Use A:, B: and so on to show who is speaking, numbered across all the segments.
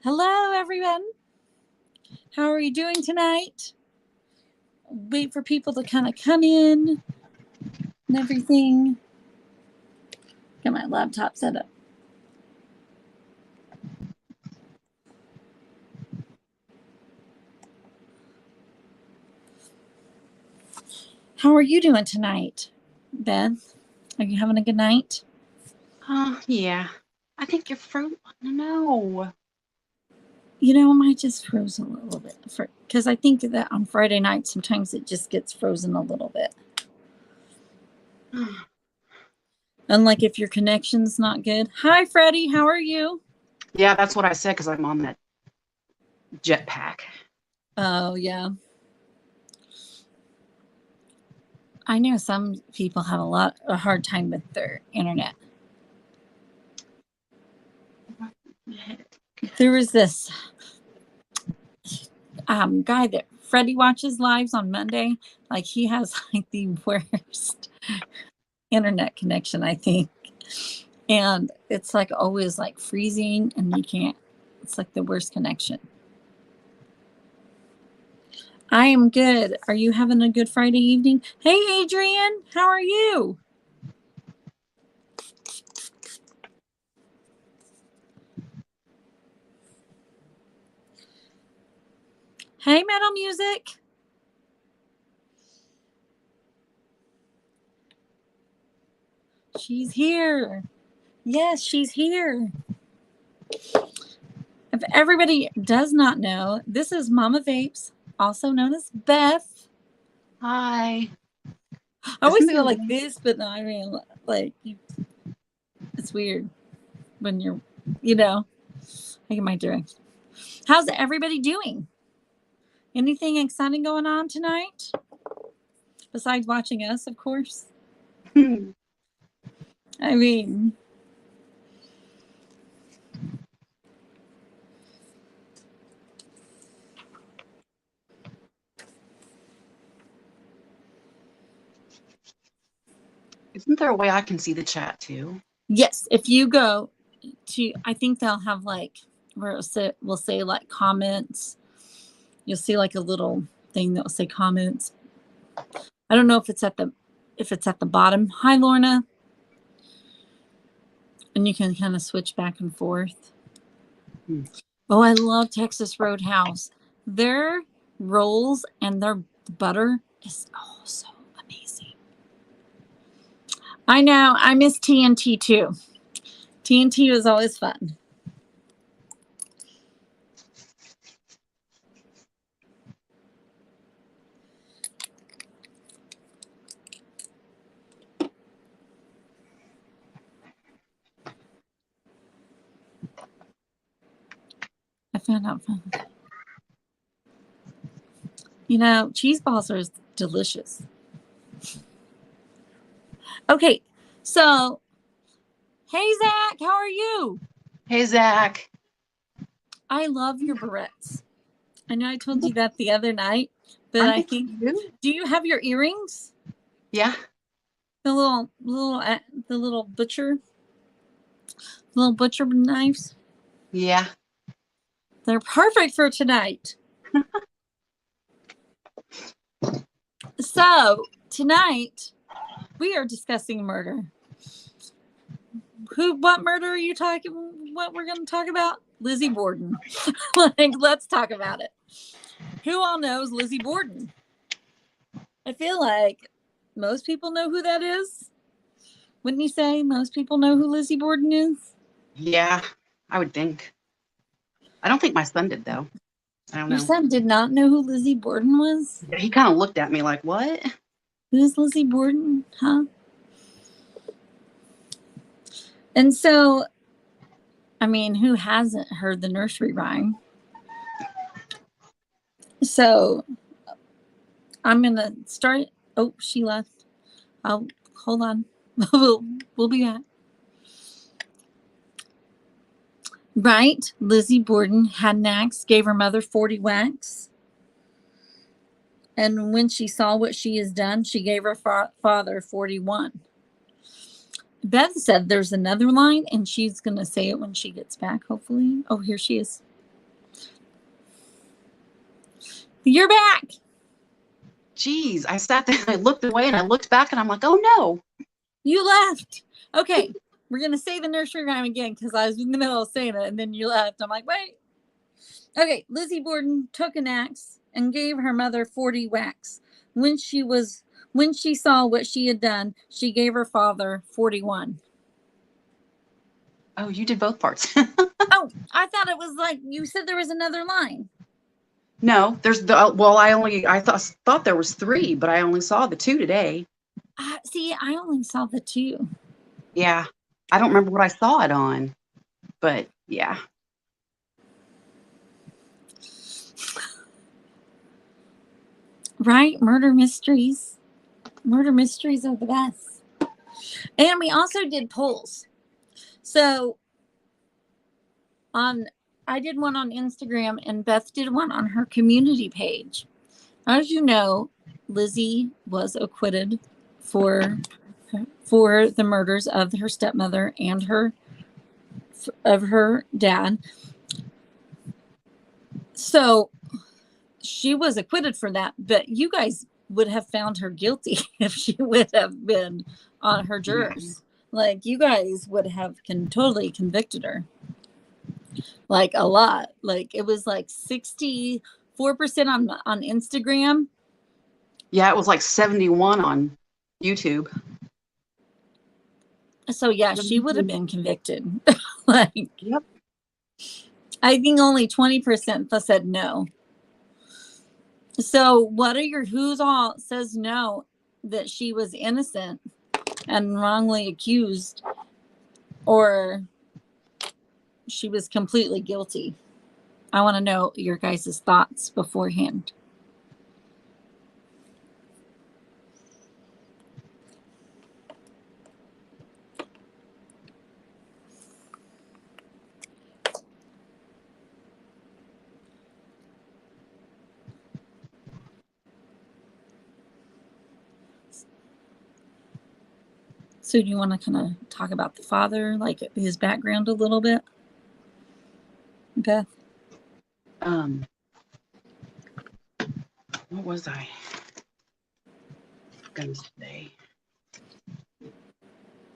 A: Hello, everyone. How are you doing tonight? Wait for people to kind of come in and everything. Get my laptop set up. How are you doing tonight, Beth? Are you having a good night?
B: Yeah. I think you're frozen. No.
A: You know, I just froze a little bit because I think that on Friday night sometimes it just gets frozen a little bit. Unlike if your connection's not good. Hi, Freddie. How are you?
B: Yeah, that's what I said because I'm on that jetpack.
A: Oh, yeah. I know some people have a hard time with their internet. There was this guy that Freddie watches lives on Monday. Like he has like the worst internet connection, I think. And it's like always like freezing and you can't, it's like the worst connection. I am good. Are you having a good Friday evening? Hey, Adrian, how are you? Hey, Metal Music. She's here. Yes, she's here. If everybody does not know, this is MommaVapes, also known as Beth.
B: Hi.
A: I always feel like this, but no, I mean, like, it's weird when you're, I get my direction. How's everybody doing? Anything exciting going on tonight? Besides watching us, of course. I mean,
B: Isn't there a way I can see the chat too?
A: yes. If you go to, I think they'll have like, where we'll say like comments. You'll see like a little thing that will say comments. I don't know if it's at the bottom. Hi, Lorna. And you can kind of switch back and forth. Oh, I love Texas Roadhouse. Their rolls and their butter is so amazing. I know. I miss TNT too. TNT was always fun. I found out fun. Cheese balls are delicious. Okay, so, hey, Zach, how are you?
B: Hey, Zach.
A: I love your barrettes. I know I told you that the other night, but I think, do you have your earrings?
B: Yeah.
A: The little butcher knives?
B: Yeah.
A: They're perfect for tonight. So, tonight, we are discussing murder. What murder are you talking? What we're going to talk about? Lizzie Borden. Let's talk about it. Who all knows Lizzie Borden? I feel like most people know who that is. Wouldn't you say most people know who Lizzie Borden is?
B: Yeah, I would think. I don't think my son did, though. I don't know.
A: Your son did not know who Lizzie Borden was?
B: Yeah, he kind of looked at me like, what?
A: Who's Lizzie Borden? Huh? And so, I mean, who hasn't heard the nursery rhyme? So, I'm going to start. Oh, she left. Hold on. We'll be back. Right? Lizzie Borden had an axe, gave her mother 40 whacks. And when she saw what she has done, she gave her father 41. Beth said there's another line, and she's going to say it when she gets back, hopefully. Oh, here she is. You're back.
B: Jeez, I sat there and I looked away and I looked back and I'm like, oh no.
A: You left. Okay, we're going to say the nursery rhyme again because I was in the middle of saying it and then you left. I'm like, wait. Okay, Lizzie Borden took an axe and gave her mother 40 whacks. When she saw what she had done, she gave her father 41.
B: Oh, you did both parts.
A: Oh, I thought it was like you said there was another line.
B: No, there's the well, I thought there was 3, but I only saw the 2 today.
A: See, I only saw the 2.
B: Yeah. I don't remember what I saw it on, but yeah.
A: Right? Murder mysteries. Murder mysteries are the best. And we also did polls. So I did one on Instagram and Beth did one on her community page. As you know, Lizzie was acquitted for the murders of her stepmother and of her dad. So she was acquitted for that, but you guys would have found her guilty if she would have been on her jurors. Like you guys would have totally convicted her. Like a lot. Like it was like 64% on Instagram.
B: Yeah, it was like 71 on YouTube.
A: So yeah, she would have been convicted. Like,
B: yep.
A: I think only 20% said no. So what are who's all says no that she was innocent and wrongly accused, or she was completely guilty? I want to know your guys' thoughts beforehand. So do you want to kind of talk about the father, like his background a little bit, Beth?
B: What was I gonna say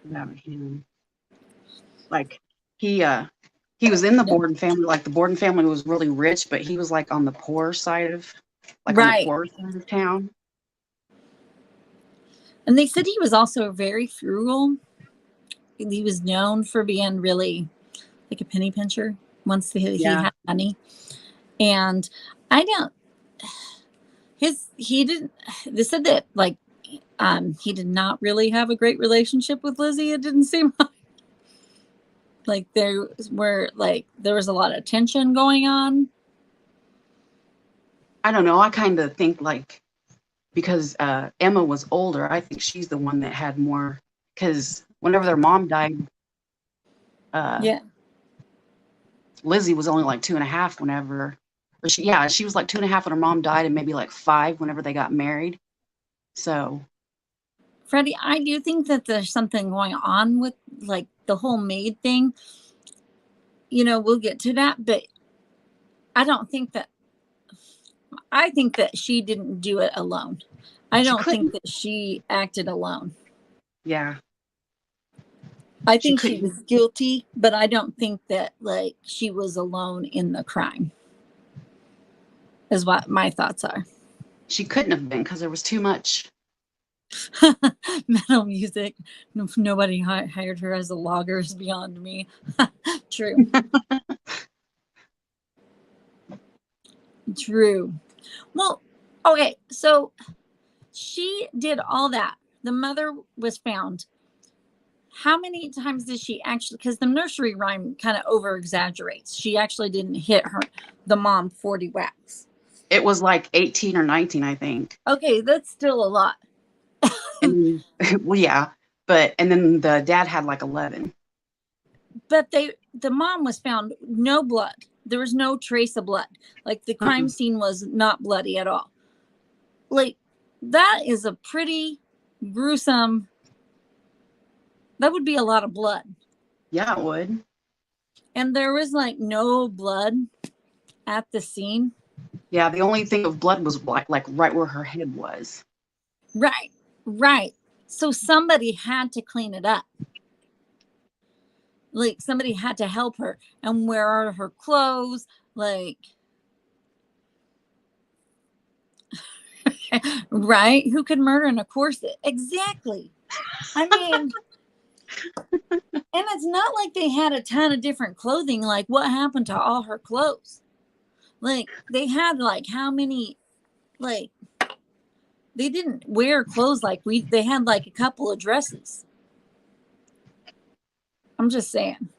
B: about him? Like he was in the Borden family. Like the Borden family was really rich, but he was like on the poor side of on the poor side of town.
A: And they said he was also very frugal. He was known for being really like a penny pincher once he had money. And I don't, they said that like, he did not really have a great relationship with Lizzie. It didn't seem like there was a lot of tension going on.
B: I don't know. I kind of think like, because Emma was older, I think she's the one that had more, because whenever their mom died, Lizzie was only like 2.5 whenever, or she was like 2.5 when her mom died, and maybe like 5 whenever they got married. So,
A: Freddie, I do think that there's something going on with like the whole maid thing. You know, we'll get to that, but I think that she didn't do it alone. I don't think that she acted alone.
B: Yeah.
A: I think she was guilty, but I don't think that like she was alone in the crime. Is what my thoughts are.
B: She couldn't have been because there was too much
A: metal music. Nobody hired her as a logger is beyond me. True. True. Well, okay, so she did all that. The mother was found. How many times did she actually, because the nursery rhyme kind of over exaggerates, she actually didn't hit the mom 40 whacks.
B: It was like 18 or 19, I think.
A: Okay, that's still a lot.
B: And, well, yeah, and then the dad had like 11.
A: But the mom was found no blood. There was no trace of blood. Like the crime scene was not bloody at all. Like that is a pretty gruesome. That would be a lot of blood.
B: Yeah, it would.
A: And there was like no blood at the scene.
B: Yeah, the only thing of blood was like right where her head was.
A: Right, right. So somebody had to clean it up. Like somebody had to help her. And where are her clothes? Like, right? Who could murder in a corset? Exactly. I mean, and it's not like they had a ton of different clothing. Like, what happened to all her clothes? Like, they had like how many, like, they didn't wear clothes like they had like a couple of dresses. I'm just saying.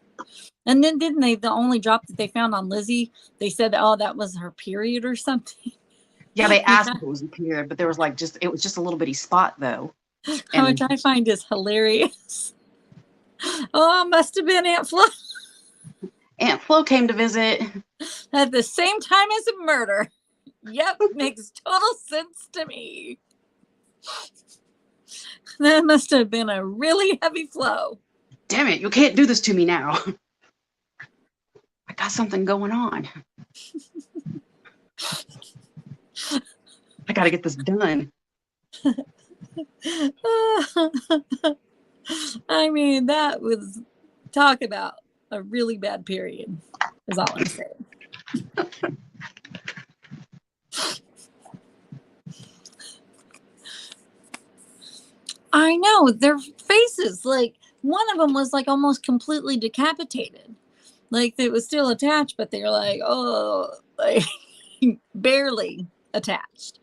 A: And then didn't they, the only drop that they found on Lizzie, they said, oh, that was her period or something.
B: Yeah, they asked
A: Yeah.
B: if it was a period, but there was like it was just a little bitty spot though.
A: And which I find is hilarious. Oh, must have been Aunt Flo.
B: Aunt Flo came to visit
A: At the same time as a murder. Yep, makes total sense to me. That must have been a really heavy flow.
B: Damn it, you can't do this to me now. I got something going on. I got to get this done.
A: I mean, that was, talk about a really bad period, is all I'm saying. I know, their faces, like, one of them was like almost completely decapitated. Like, it was still attached, but they were like, oh, like, barely attached.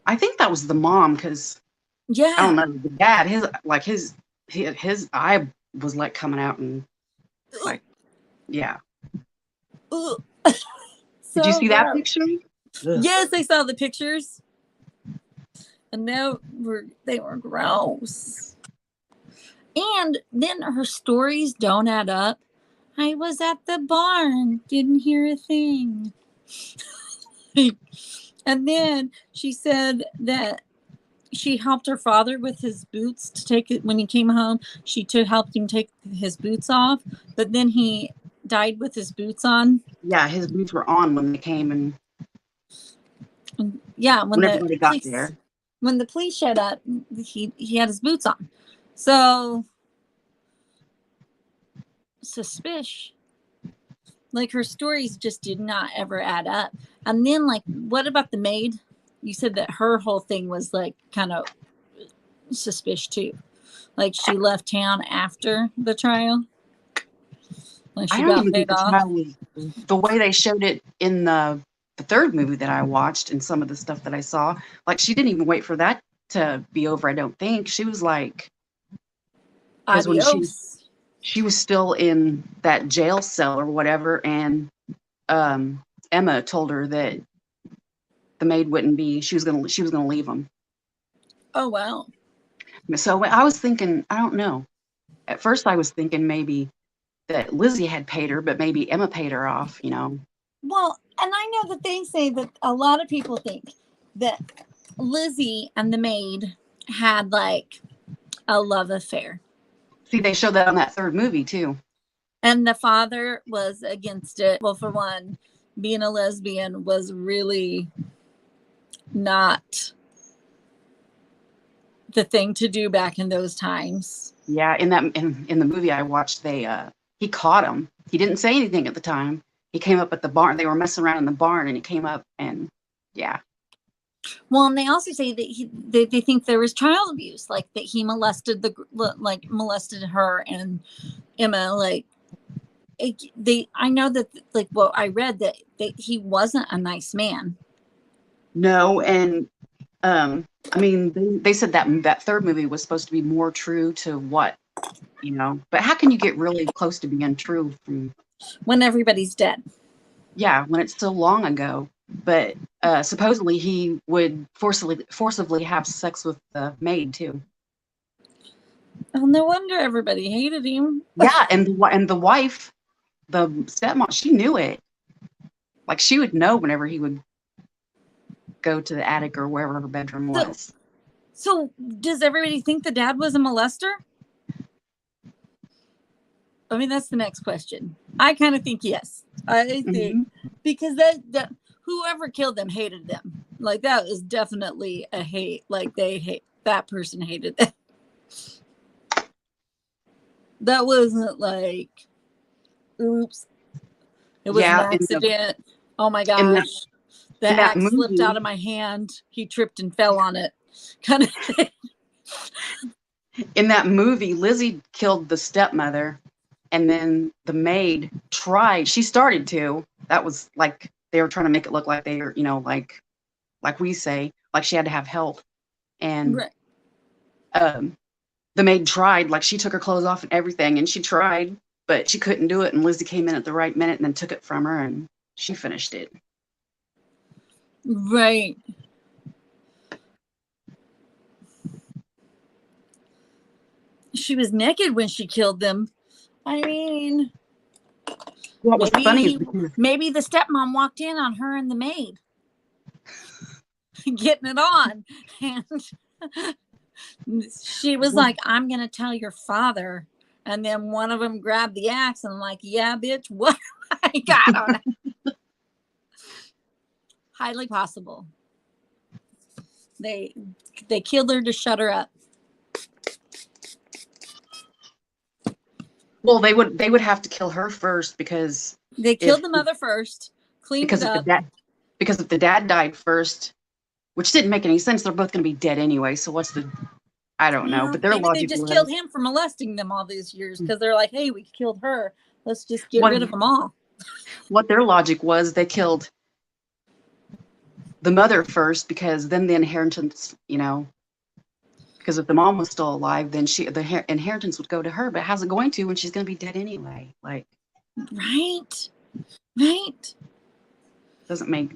B: I think that was the mom because
A: Yeah.
B: I don't know, the dad, his eye was like coming out and like, yeah.
A: So
B: Did you see that picture?
A: Yes, I saw the pictures. And they were gross. And then her stories don't add up. I was at the barn, didn't hear a thing. And then she said that she helped her father with his boots to take it when he came home. She helped him take his boots off, but then he died with his boots on.
B: Yeah, his boots were on when they came and
A: yeah,
B: when everybody got there.
A: When the police showed up, he had his boots on. So suspicious. Like, her stories just did not ever add up. And then, like, what about the maid? You said that her whole thing was like kind of suspicious too. Like, she left town after the trial. Like, she
B: I don't
A: got
B: even
A: paid
B: think the
A: off.
B: trial was the way they showed it in the third movie that I watched and some of the stuff that I saw. Like, she didn't even wait for that to be over. I don't think she was like, because when she was still in that jail cell or whatever, and Emma told her that the maid wouldn't be. She was gonna leave them.
A: Oh wow.
B: So I was thinking, I don't know. At first, I was thinking maybe that Lizzie had paid her, but maybe Emma paid her off. You know.
A: Well, and I know that they say that a lot of people think that Lizzie and the maid had like a love affair.
B: See, they showed that on that third movie too.
A: And the father was against it. Well, for one, being a lesbian was really not the thing to do back in those times.
B: Yeah, in the movie I watched, he caught him. He didn't say anything at the time. He came up at the barn. They were messing around in the barn, and he came up, and yeah.
A: Well, and they also say that they think there was child abuse, like that he molested her and Emma. Like, I know that, like, well, I read that he wasn't a nice man.
B: No, and I mean, they said that third movie was supposed to be more true to what, you know. But how can you get really close to being true from
A: when everybody's dead?
B: Yeah, when it's so long ago. But supposedly he would forcibly have sex with the maid too.
A: Oh, no wonder everybody hated him.
B: Yeah, and the wife, the stepmom, she knew it. Like, she would know whenever he would go to the attic or wherever her bedroom was.
A: So does everybody think the dad was a molester? I mean, that's the next question. I kind of think yes. I think because that whoever killed them hated them. Like that was definitely a hate. Like that person hated them. That wasn't like, oops, it was an accident. Oh my gosh. The axe slipped out of my hand. He tripped and fell on it. Kind of thing.
B: In that movie, Lizzie killed the stepmother, and then the maid tried. She started to. That was like they were trying to make it look like they were, like we say, like she had to have help. And the maid tried, like she took her clothes off and everything, and she tried, but she couldn't do it. And Lizzie came in at the right minute and then took it from her, and she finished it.
A: Right. She was naked when she killed them. I mean, what was funny? Maybe the stepmom walked in on her and the maid getting it on, and she was like, "I'm gonna tell your father." And then one of them grabbed the axe and like, "Yeah, bitch, what I got on it." Highly possible. They killed her to shut her up.
B: Well, they would have to kill her first because
A: they killed the mother first, cleaned it up.
B: Because if the dad died first, which didn't make any sense, they're both going to be dead anyway. So what's the? I don't know. But their logic
A: they just killed him for molesting them all these years because they're like, hey, we killed her. Let's just get rid of them all.
B: What their logic was, they killed the mother first because then the inheritance, because if the mom was still alive, then the inheritance would go to her. But how's it going to when she's going to be dead anyway? Like,
A: right.
B: Doesn't make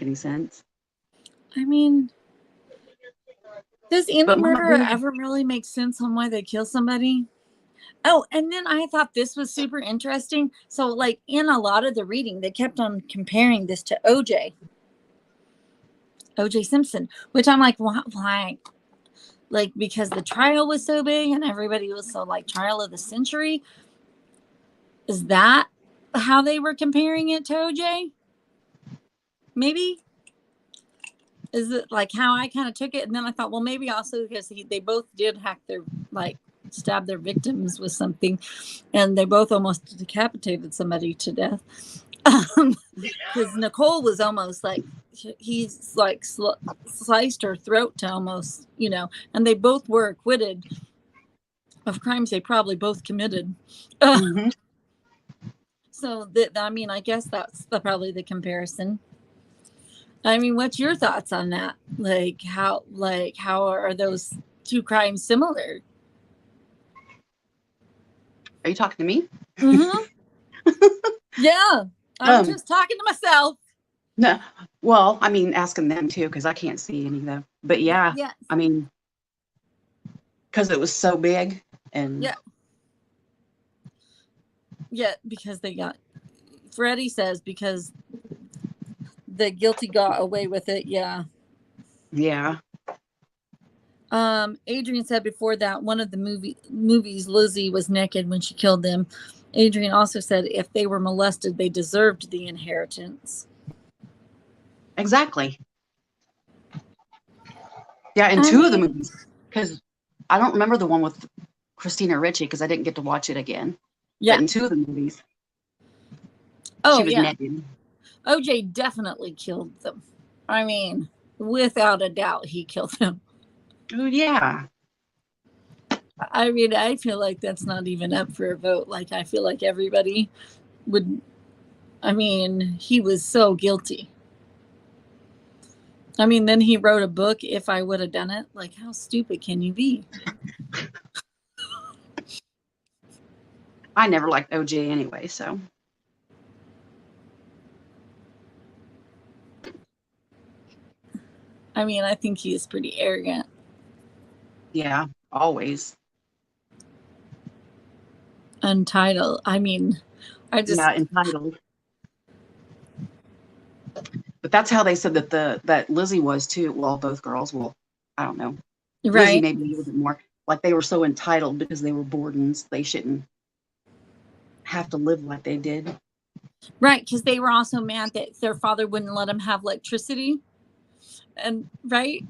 B: any sense.
A: I mean, does any murder ever really make sense on why they kill somebody? Oh, and then I thought this was super interesting. So, like, in a lot of the reading, they kept on comparing this to OJ Simpson, which I'm like, why? Like, because the trial was so big and everybody was so like trial of the century. Is that how they were comparing it to OJ? Maybe. Is it like how I kind of took it? And then I thought, well, maybe also because they both did stab their victims with something, and they both almost decapitated somebody to death. Because Nicole was almost like, he's like sliced her throat to almost, and they both were acquitted of crimes they probably both committed. So I guess that's probably the comparison. I mean, what's your thoughts on that? Like how are those two crimes similar?
B: Are you talking to me?
A: Yeah, I'm just talking to myself.
B: No, well, I mean, asking them too, because I can't see any of them. But yeah, yes. I mean, because it was so big and
A: because they got. Freddie says because the guilty got away with it. Yeah. Adrian said before that one of the movies Lizzie was naked when she killed them. Adrian also said if they were molested, they deserved the inheritance.
B: Exactly. Yeah, in two of the movies, because I don't remember the one with Christina Ricci because I didn't get to watch it again. Yeah. But in two of the movies, she was naked.
A: OJ definitely killed them. I mean, without a doubt, he killed them.
B: Oh, yeah.
A: I mean, I feel like that's not even up for a vote. Like, I feel like everybody would. I mean, he was so guilty. I mean, then he wrote a book, If I Would Have Done It. Like, how stupid can you be?
B: I never liked OJ anyway, so.
A: I mean, I think he is pretty arrogant.
B: Yeah, always.
A: Untitled. I mean,
B: Yeah, entitled. But that's how they said that Lizzie was too. Well, both girls. Well, I don't know. Right. Lizzie maybe a little bit more. Like they were so entitled because they were Bordens. They shouldn't have to live like they did.
A: Right, because they were also mad that their father wouldn't let them have electricity. And right?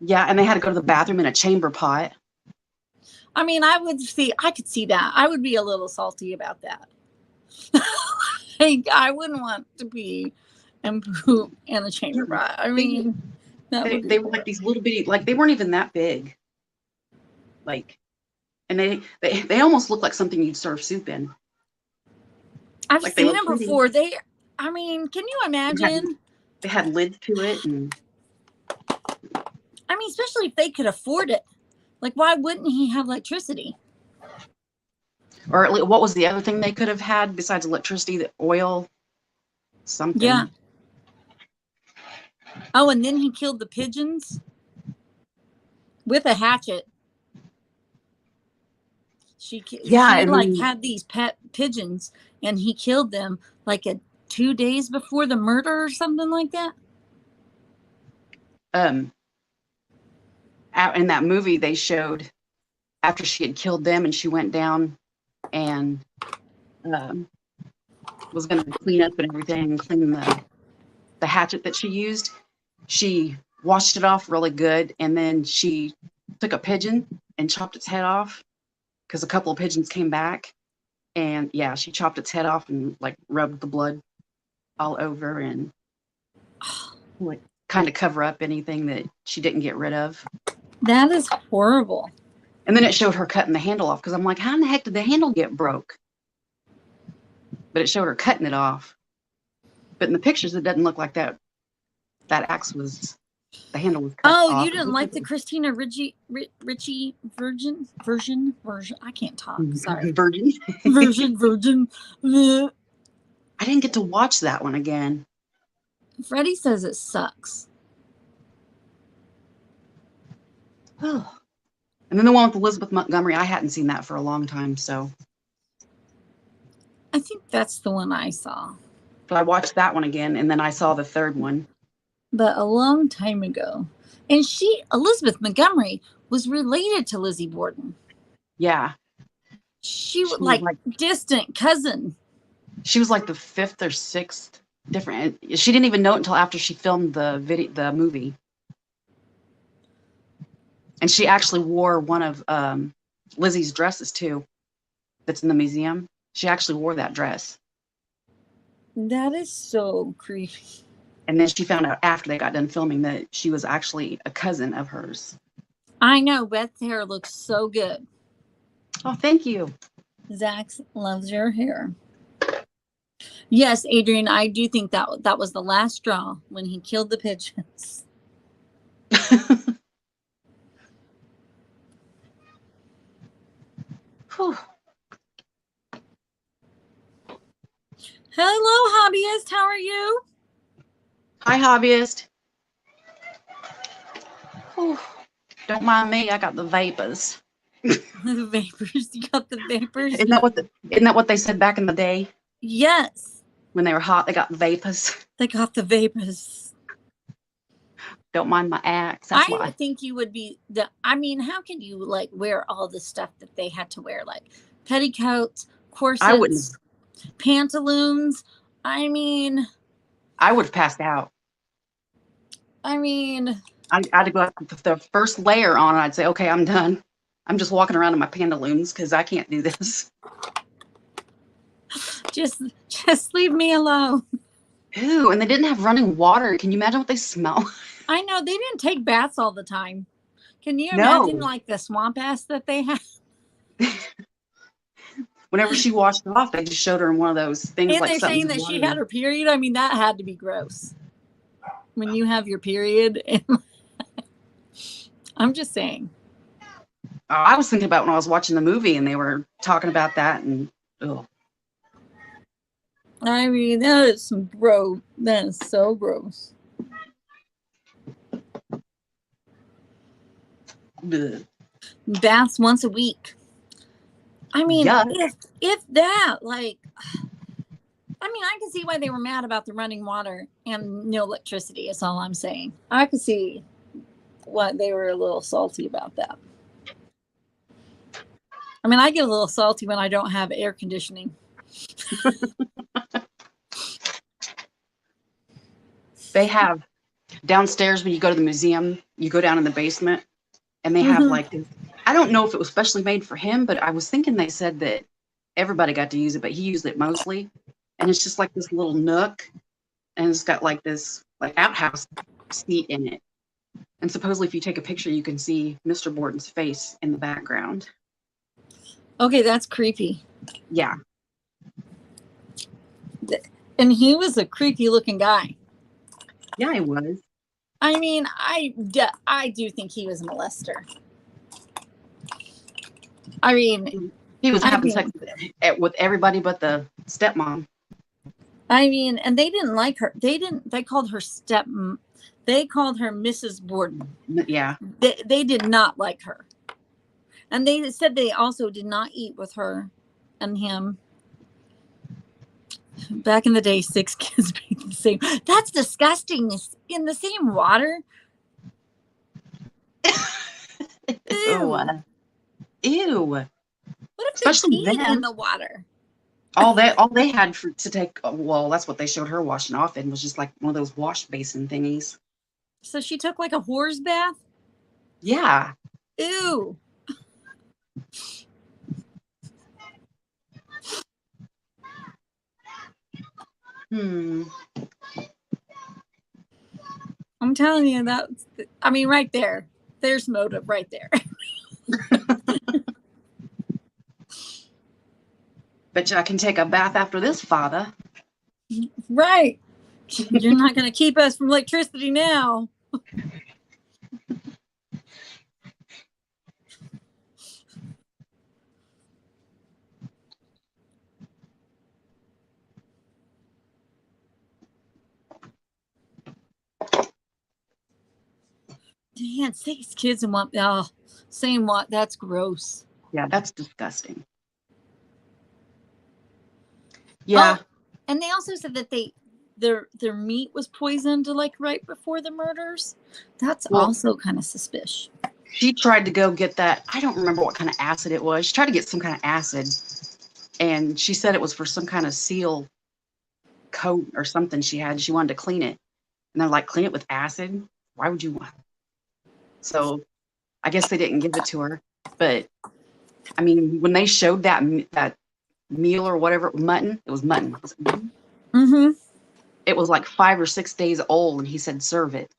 B: Yeah, and they had to go to the bathroom in a chamber pot.
A: I mean, I could see that. I would be a little salty about that. Like, I wouldn't want to pee and poop in a chamber pot. I mean,
B: they were like these little bitty, like they weren't even that big. Like, and they almost look like something you'd serve soup in.
A: I've
B: like
A: seen them before. I mean, can you imagine?
B: They had lids to it, and
A: I mean, especially if they could afford it. Like, why wouldn't he have electricity?
B: Or what was the other thing they could have had besides electricity? The oil, something.
A: Yeah. Oh, and then he killed the pigeons with a hatchet. She like had these pet pigeons, and he killed them like 2 days before the murder or something like that.
B: Out in that movie, they showed after she had killed them, and she went down and was going to clean up and everything, and clean the hatchet that she used. She washed it off really good, and then she took a pigeon and chopped its head off because a couple of pigeons came back, and yeah, she chopped its head off and like rubbed the blood all over and like kind of cover up anything that she didn't get rid of.
A: That is horrible.
B: And then it showed her cutting the handle off because I'm like, how in the heck did the handle get broke? But it showed her cutting it off. But in the pictures, it doesn't look like that. That axe was, the handle was cut off.
A: Oh, you didn't like the Christina Ricci version? I can't talk. Sorry.
B: Virgin.
A: Virgin.
B: I didn't get to watch that one again.
A: Freddie says it sucks.
B: Oh. And then the one with Elizabeth Montgomery, I hadn't seen that for a long time, so.
A: I think that's the one I saw.
B: But I watched that one again, and then I saw the third one.
A: But a long time ago. And Elizabeth Montgomery, was related to Lizzie Borden.
B: Yeah.
A: She was like distant cousin.
B: She was like the 5th or 6th different. She didn't even know it until after she filmed the movie. And she actually wore one of Lizzie's dresses too. That's in the museum. She actually wore that dress.
A: That is so creepy.
B: And then she found out after they got done filming that she was actually a cousin of hers.
A: I know. Beth's hair looks so good.
B: Oh, thank you.
A: Zach loves your hair. Yes, Adrian, I do think that was the last straw when he killed the pigeons. Hello, hobbyist. How are you?
B: Hi, hobbyist. Whew. Don't mind me. I got the vapors.
A: The vapors. You got the vapors.
B: Isn't that what they said back in the day?
A: Yes.
B: When they were hot, they got the vapors.
A: They got the vapors.
B: Don't mind my axe.
A: I think you would be I mean, how can you like wear all the stuff that they had to wear, like petticoats, corsets,
B: I wouldn't.
A: Pantaloons? I mean,
B: I would have passed out.
A: I mean,
B: I'd go with the first layer on. I'd say, okay, I'm done. I'm just walking around in my pantaloons because I can't do this.
A: Just leave me alone.
B: Ew, and they didn't have running water. Can you imagine what they smell?
A: I know, they didn't take baths all the time. Can you imagine like the swamp ass that they had?
B: Whenever she washed it off, they just showed her in one of those things.
A: And
B: like
A: they're saying that she had her period. I mean, that had to be gross. When you have your period. I'm just saying.
B: I was thinking about when I was watching the movie and they were talking about that, and
A: I mean, that is gross. That is so gross.
B: Ugh.
A: Baths once a week. I mean, if that, like, I mean, I can see why they were mad about the running water and no electricity. Is all I'm saying. I could see why they were a little salty about that. I mean, I get a little salty when I don't have air conditioning.
B: They have downstairs when you go to the museum, you go down in the basement, and they have
A: Hmm.
B: like, I don't know if it was specially made for him, but I was thinking they said that everybody got to use it, but he used it mostly. And it's just like this little nook, and it's got like this like outhouse seat in it. And supposedly, if you take a picture, you can see Mr. Borden's face in the background.
A: Okay, that's creepy.
B: Yeah.
A: And he was a creepy looking guy.
B: Yeah, he was.
A: I mean, I do think he was a molester. I mean,
B: He was having sex with everybody but the stepmom.
A: And they didn't like her. They called her they called her Mrs. Borden.
B: Yeah.
A: They did not like her. And they said they also did not eat with her and him. Back in the day, 6 kids made the same. That's disgusting. In the same water. Ew.
B: Ew.
A: What if
B: Especially
A: they peed in the water?
B: All they had to take, well, that's what they showed her washing off in, was just like one of those wash basin thingies.
A: So she took like a horse bath?
B: Yeah.
A: Ew. I'm telling you right there. There's motive right there.
B: Bet you I can take a bath after this, father.
A: Right. You're not going to keep us from electricity now. Man, 6 kids in one. Oh, saying what? That's gross.
B: Yeah, that's disgusting. Yeah.
A: Oh, and they also said that their meat was poisoned like right before the murders. That's also kind of suspicious.
B: She tried to go get that. I don't remember what kind of acid it was. She tried to get some kind of acid, and she said it was for some kind of seal coat or something she had. She wanted to clean it, and they're like, clean it with acid? Why would you want? So I guess they didn't give it to her. But I mean, when they showed that meal or whatever, mutton, it was mutton.
A: Mm-hmm.
B: It was like 5 or 6 days old, and he said, serve it.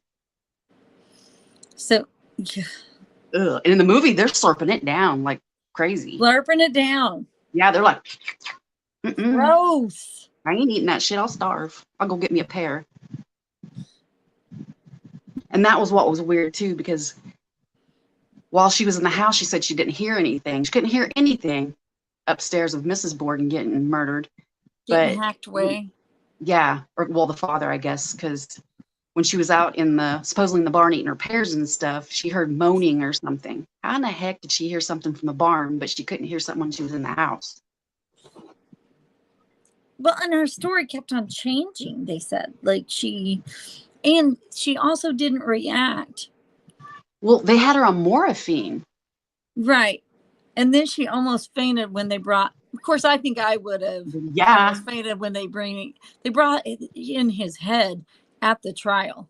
A: So, yeah.
B: Ugh. And in the movie, they're slurping it down like crazy.
A: Slurping it down.
B: Yeah, they're like,
A: gross.
B: I ain't eating that shit. I'll starve. I'll go get me a pear. And that was what was weird, too, because while she was in the house, she said she didn't hear anything. She couldn't hear anything upstairs of Mrs. Borden getting murdered.
A: Getting hacked away.
B: Yeah. Or, well, the father, I guess, because when she was out supposedly in the barn eating her pears and stuff, she heard moaning or something. How in the heck did she hear something from the barn, but she couldn't hear something when she was in the house?
A: Well, and her story kept on changing, they said. Like she also didn't react.
B: Well, they had her on morphine.
A: Right. And then she almost fainted when they brought, of course, I think I would have almost fainted when they brought it in his head at the trial.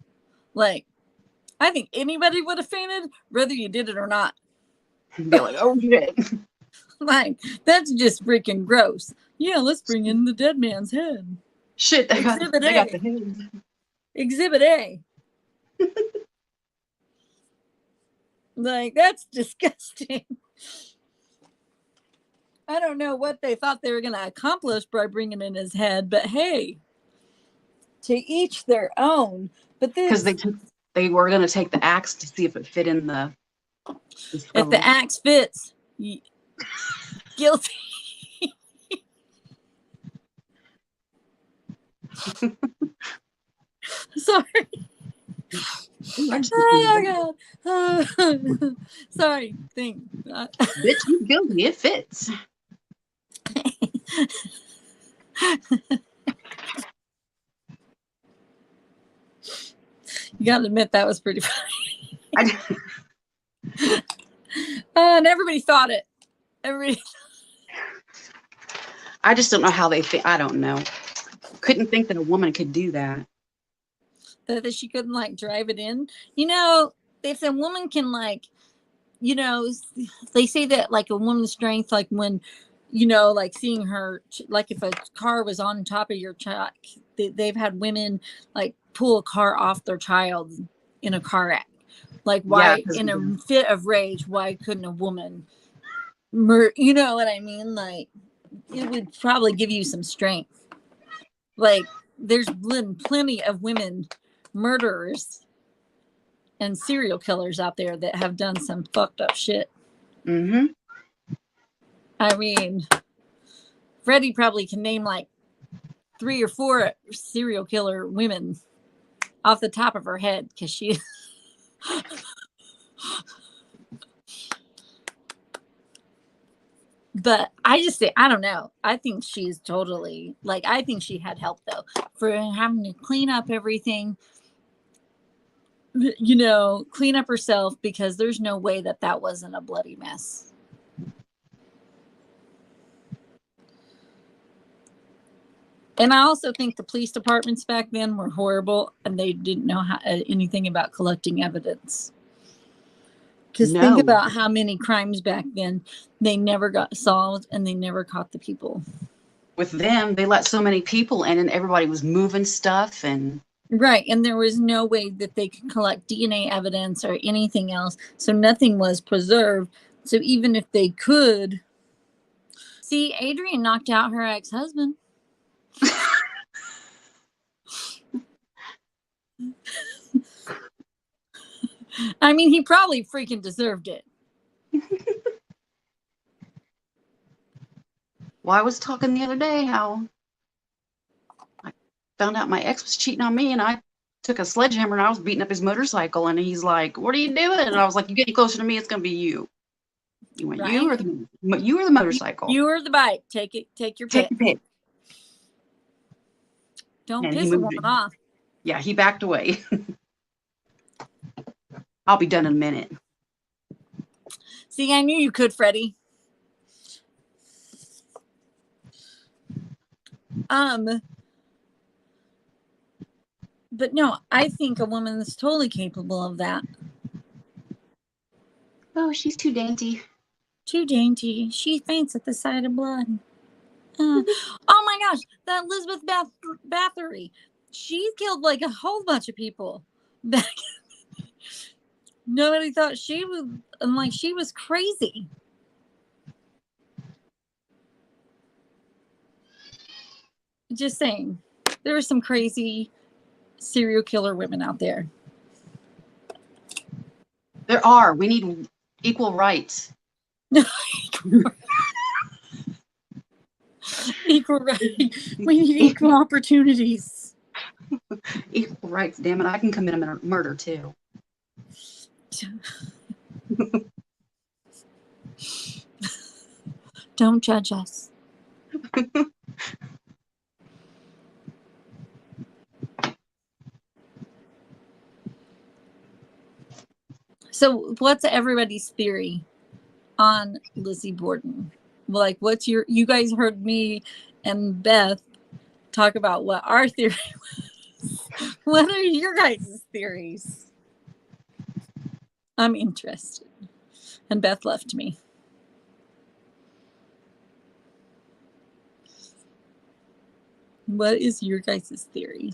A: Like, I think anybody would have fainted, whether you did it or not.
B: Be like, oh, shit.
A: Like, that's just freaking gross. Yeah, let's bring in the dead man's head.
B: Shit, they got the head.
A: Exhibit A. Like, that's disgusting. I don't know what they thought they were going to accomplish by bringing in his head, but hey, to each their own. But this,
B: because they were going to take the axe to see if it fit in the
A: if the axe fits, guilty. Sorry. Oh God. Sorry.
B: Bitch, you guilty. It fits.
A: You gotta admit that was pretty funny. And everybody thought it.
B: I just don't know how they think. I don't know. Couldn't think that a woman could do that.
A: that she couldn't like drive it in. You know, if a woman can like, you know, they say that like a woman's strength, like when, you know, like seeing her, like if a car was on top of your child, they've had women like pull a car off their child in a car wreck. Like why, in a fit of rage, why couldn't a woman you know what I mean? Like it would probably give you some strength. Like there's been plenty of women murderers and serial killers out there that have done some fucked up shit.
B: Mm-hmm.
A: I mean, Freddie probably can name like 3 or 4 serial killer women off the top of her head because she. But I just say, I don't know. I think she's totally like, I think she had help though for having to clean up everything, you know, clean up herself because there's no way that that wasn't a bloody mess. And I also think the police departments back then were horrible and they didn't know anything about collecting evidence. Because think about how many crimes back then they never got solved and they never caught the people.
B: With them, they let so many people in and everybody was moving stuff and.
A: Right. And there was no way that they could collect DNA evidence or anything else. So nothing was preserved. So even if they could. See, Adrian knocked out her ex-husband. I mean, he probably freaking deserved it.
B: Well, I was talking the other day how I found out my ex was cheating on me and I took a sledgehammer and I was beating up his motorcycle and he's like, "What are you doing?" And I was like, "You get any closer to me, it's going to be you." You went, right? you or the motorcycle?
A: You or the bike. Take it. Take your pick.
B: Take your pick.
A: Don't piss a woman off.
B: Yeah, he backed away. I'll be done in a minute.
A: See, I knew you could, Freddie. But no, I think a woman is totally capable of that.
B: Oh, she's too dainty.
A: Too dainty. She faints at the sight of blood. Oh my gosh, that Elizabeth Bathory. She killed like a whole bunch of people. Nobody thought she was, and like she was crazy. Just saying, there are some crazy serial killer women out there.
B: There are. We need equal rights.
A: Equal rights. We need equal opportunities.
B: Equal rights. Damn it! I can commit a murder too.
A: Don't judge us. So what's everybody's theory on Lizzie Borden? Like, what's you guys heard me and Beth talk about what our theory was. What are your guys' theories? I'm interested. And Beth left me. What is your guys' theory?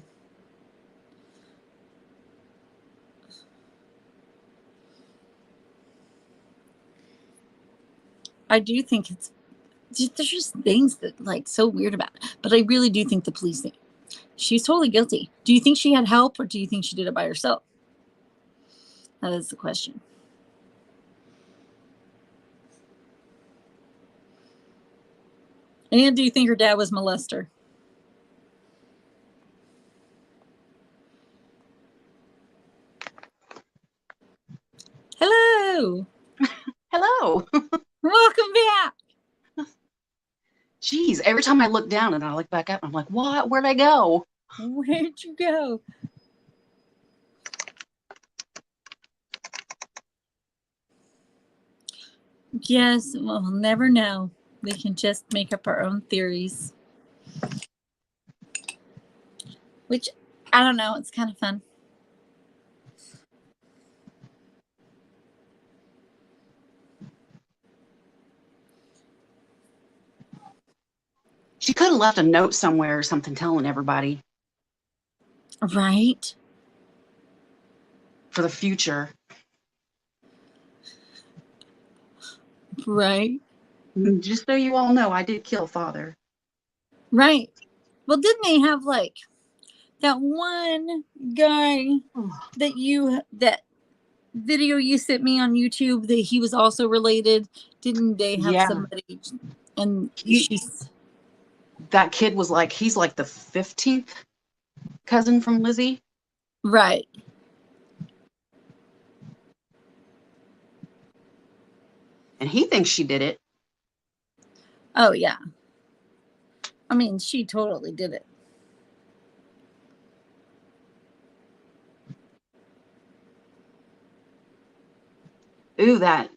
A: I do think there's just things that like so weird about it. But I really do think the police think she's totally guilty. Do you think she had help or do you think she did it by herself? That is the question. And do you think her dad was a molester? Hello.
B: Hello.
A: Welcome back.
B: Jeez, every time I look down and I look back up, I'm like, what? Where'd I go?
A: Where'd you go? Yes, well, we'll never know. We can just make up our own theories. Which, I don't know, it's kind of fun.
B: have left a note somewhere or something telling everybody
A: Right.
B: for the future.
A: Right.
B: Just so you all know, I did kill Father.
A: Right. Well, didn't they have like that one guy that video you sent me on YouTube that he was also related? Didn't they have somebody? And
B: that kid was like, he's like the 15th cousin from Lizzie.
A: Right.
B: And he thinks she did it.
A: Oh, yeah. I mean, she totally did it.
B: Ooh, that,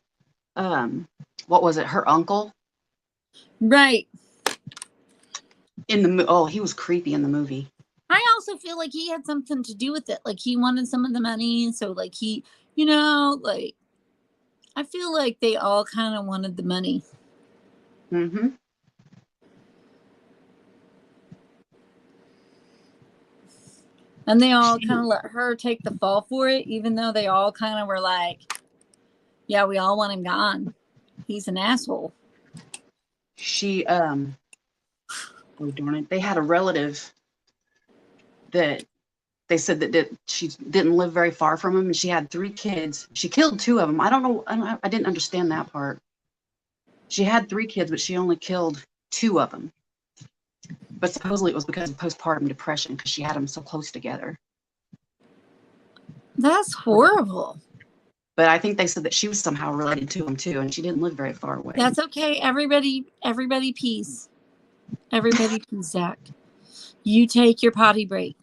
B: what was it? Her uncle?
A: Right.
B: He was creepy in the movie.
A: I also feel like he had something to do with it. Like he wanted some of the money. So like he, you know, like I feel like they all kind of wanted the money.
B: Mm-hmm.
A: And they all kind of let her take the fall for it, even though they all kind of were like, yeah, we all want him gone. He's an asshole.
B: Oh darn it. They had a relative that they said that she didn't live very far from him, and she had 3 kids. She killed 2 of them. I don't know. I didn't understand that part. She had 3 kids, but she only killed 2 of them. But supposedly it was because of postpartum depression, because she had them so close together.
A: That's horrible.
B: But I think they said that she was somehow related to him too, and she didn't live very far away.
A: That's okay. Everybody peace. Everybody peace, Zach. You take your potty break.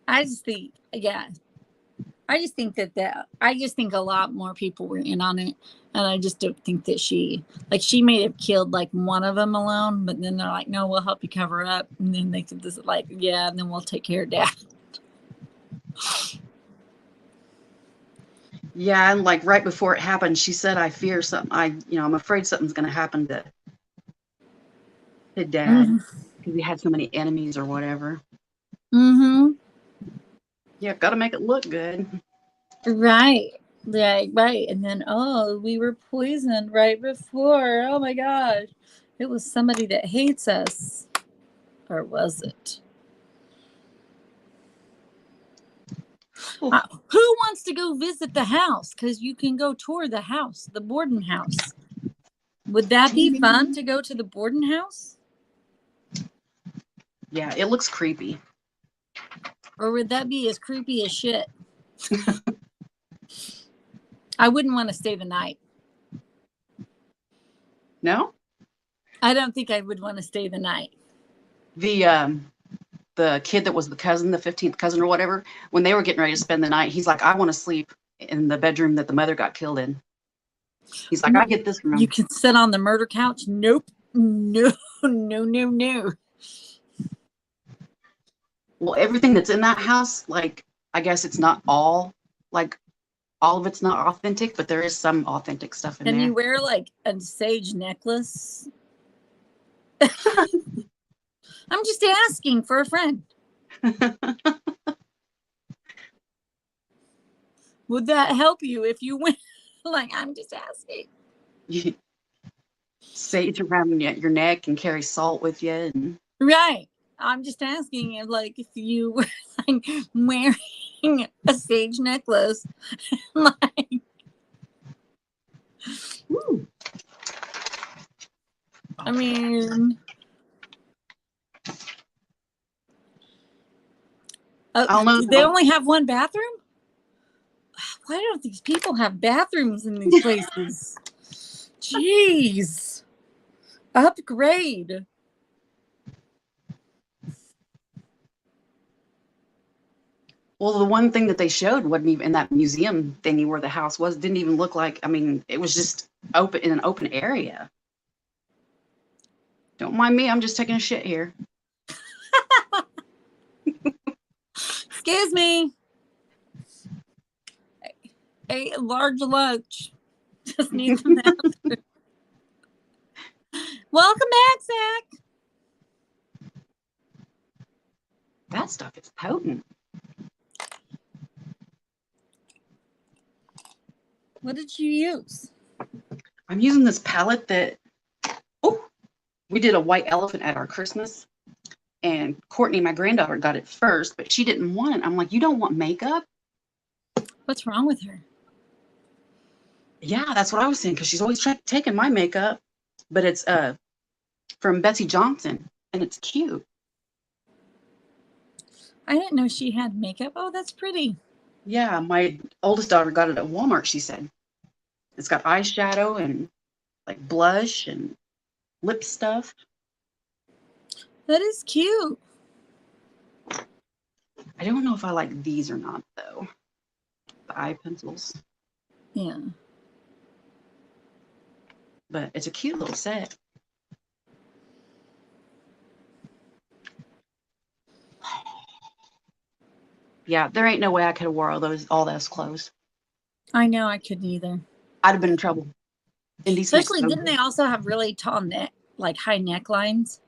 A: I just think, yeah. I just think I just think a lot more people were in on it. And I just don't think that she may have killed like one of them alone, but then they're like, no, we'll help you cover up. And then they could just like, yeah, and then we'll take care of Dad.
B: Yeah, and like right before it happened, she said, I fear something. I'm afraid something's going to happen to Dad because he had so many enemies or whatever.
A: Mm-hmm.
B: Yeah, got to make it look good.
A: Right. Yeah, right. And then, we were poisoned right before. Oh my gosh. It was somebody that hates us. Or was it? Who wants to go visit the house? Because you can go tour the house, the Borden house. Would that be fun to go to the Borden house?
B: Yeah, it looks creepy.
A: Or would that be as creepy as shit? I wouldn't want to stay the night.
B: No?
A: I don't think I would want to stay the night.
B: The kid that was the cousin, the 15th cousin or whatever, when they were getting ready to spend the night, he's like, I want to sleep in the bedroom that the mother got killed in. He's like, I get this room.
A: You can sit on the murder couch? Nope. No.
B: Well, everything that's in that house, like, I guess it's not all of it's not authentic, but there is some authentic stuff in there.
A: Can you wear like a sage necklace? I'm just asking for a friend. Would that help you if you went? Like, I'm just asking.
B: Sage around your neck and carry salt with you. And...
A: Right. I'm just asking if you were like wearing a sage necklace, like.
B: Ooh.
A: I mean, do they only have one bathroom? Why don't these people have bathrooms in these places? Jeez. Upgrade.
B: Well, the one thing that they showed wasn't even in that museum thingy where the house was. Didn't even look like, it was just open in an open area. Don't mind me, I'm just taking a shit here.
A: Excuse me. A large lunch. Just need some bathroom. Welcome back, Zach.
B: That stuff is potent.
A: What did you use?
B: I'm using this palette that, we did a white elephant at our Christmas. And Courtney, my granddaughter, got it first, but she didn't want it. I'm like, you don't want makeup?
A: What's wrong with her?
B: Yeah, that's what I was saying, because she's always taking my makeup. But it's from Betsy Johnson, and it's cute.
A: I didn't know she had makeup. Oh, that's pretty.
B: Yeah, my oldest daughter got it at Walmart, she said. It's got eyeshadow and like blush and lip stuff.
A: That is cute.
B: I don't know if I like these or not, though. The eye pencils.
A: Yeah.
B: But it's a cute little set. Yeah, there ain't no way I could have wore all those clothes.
A: I know, I couldn't either.
B: I'd have been in trouble.
A: Especially, didn't they also have really tall neck, like high necklines?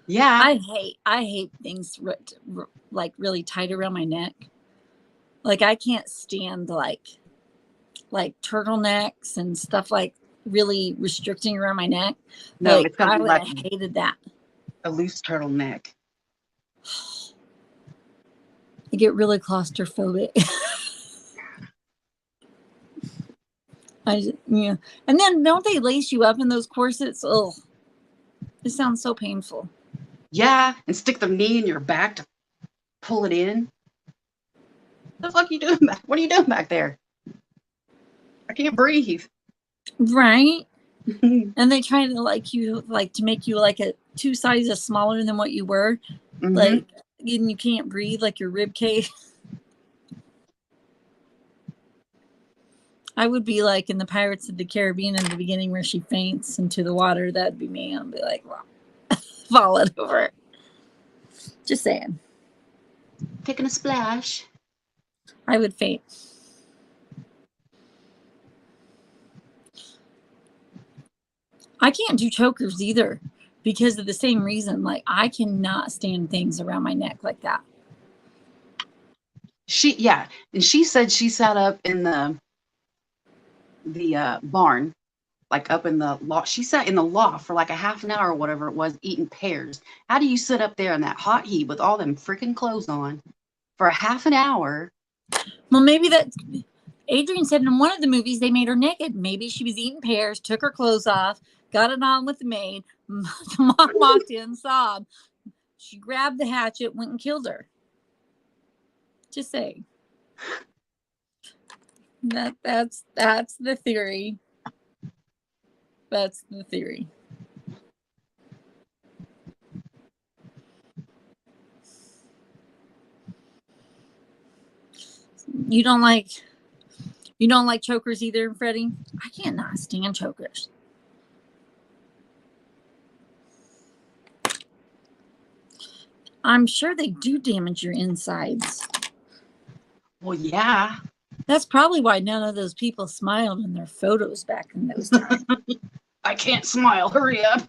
B: Yeah.
A: I hate things like really tight around my neck. Like I can't stand like turtlenecks and stuff like really restricting around my neck.
B: No,
A: like,
B: it's gonna be like
A: I hated that.
B: A loose turtleneck.
A: I get really claustrophobic. And then don't they lace you up in those corsets? Oh, it sounds so painful.
B: Yeah, and stick their knee in your back to pull it in. What the fuck are you doing back? What are you doing back there? I can't breathe.
A: Right. And they try to make you like 2 sizes smaller than what you were.
B: Mm-hmm.
A: Like, and you can't breathe, like your rib cage. I would be like in the Pirates of the Caribbean in the beginning where she faints into the water. That'd be me. I'd be like, wow. Falling over. Just saying.
B: Taking a splash.
A: I would faint. I can't do chokers either because of the same reason. Like, I cannot stand things around my neck like that.
B: And she said she sat up in the barn, like up in the loft. She sat in the loft for like a half an hour or whatever it was, eating pears. How do you sit up there in that hot heat with all them freaking clothes on for a half an hour?
A: Well, maybe Adrian said in one of the movies they made her naked. Maybe she was eating pears, took her clothes off, got it on with the maid. The mom walked in, saw him. She grabbed the hatchet, went and killed her. Just saying. That's the theory. That's the theory. You don't like chokers either, Freddie? I cannot stand chokers. I'm sure they do damage your insides.
B: Well, yeah.
A: That's probably why none of those people smiled in their photos back in those times.
B: I can't smile. Hurry up.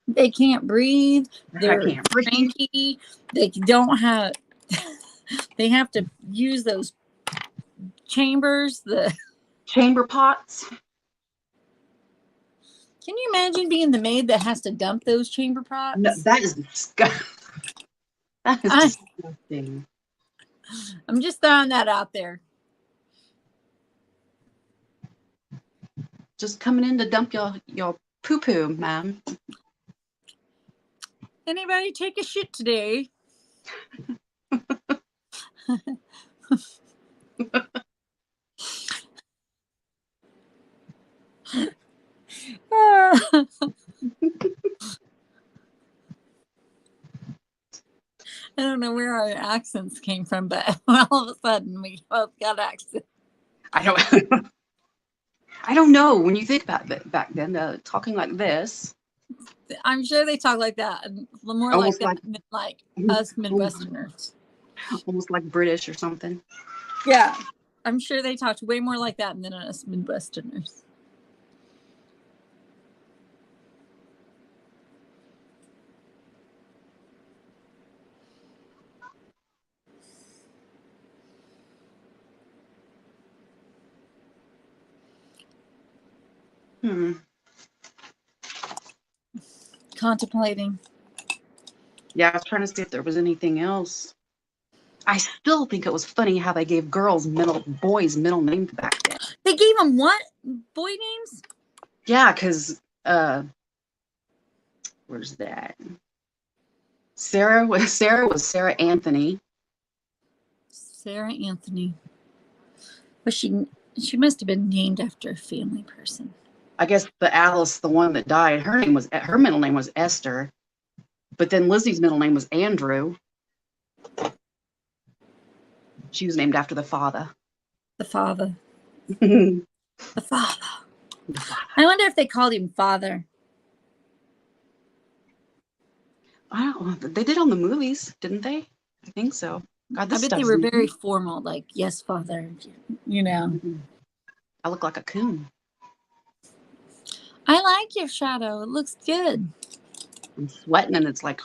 A: They can't breathe. They're
B: I can't breathe.
A: cranky. They don't have. They have to use those chambers. The
B: chamber pots.
A: Can you imagine being the maid that has to dump those chamber pots?
B: No, that is disgusting. That is disgusting.
A: I'm just throwing that out there.
B: Just coming in to dump your poo-poo, ma'am.
A: Anybody take a shit today? I don't know where our accents came from, but all of a sudden we both got accents.
B: I don't know. When you think about it back then, talking like this.
A: I'm sure they talk like that, and more like that, like us Midwesterners.
B: Almost like British or something.
A: Yeah. I'm sure they talked way more like that than us Midwesterners. Contemplating.
B: Yeah, I was trying to see if there was anything else. I still think it was funny how they gave boys' middle names back then.
A: They gave them what? Boy names?
B: Yeah, because where's that? Sarah was Sarah Anthony.
A: Sarah Anthony. But she must have been named after a family person.
B: I guess the Alice, the one that died, her middle name was Esther. But then Lizzie's middle name was Andrew. She was named after the father.
A: The father. The father. I wonder if they called him father.
B: I don't know. They did on the movies, didn't they? I think so. God,
A: I bet they were very formal, like, yes, father, you know.
B: I look like a coon.
A: I like your shadow. It looks good.
B: I'm sweating and it's like...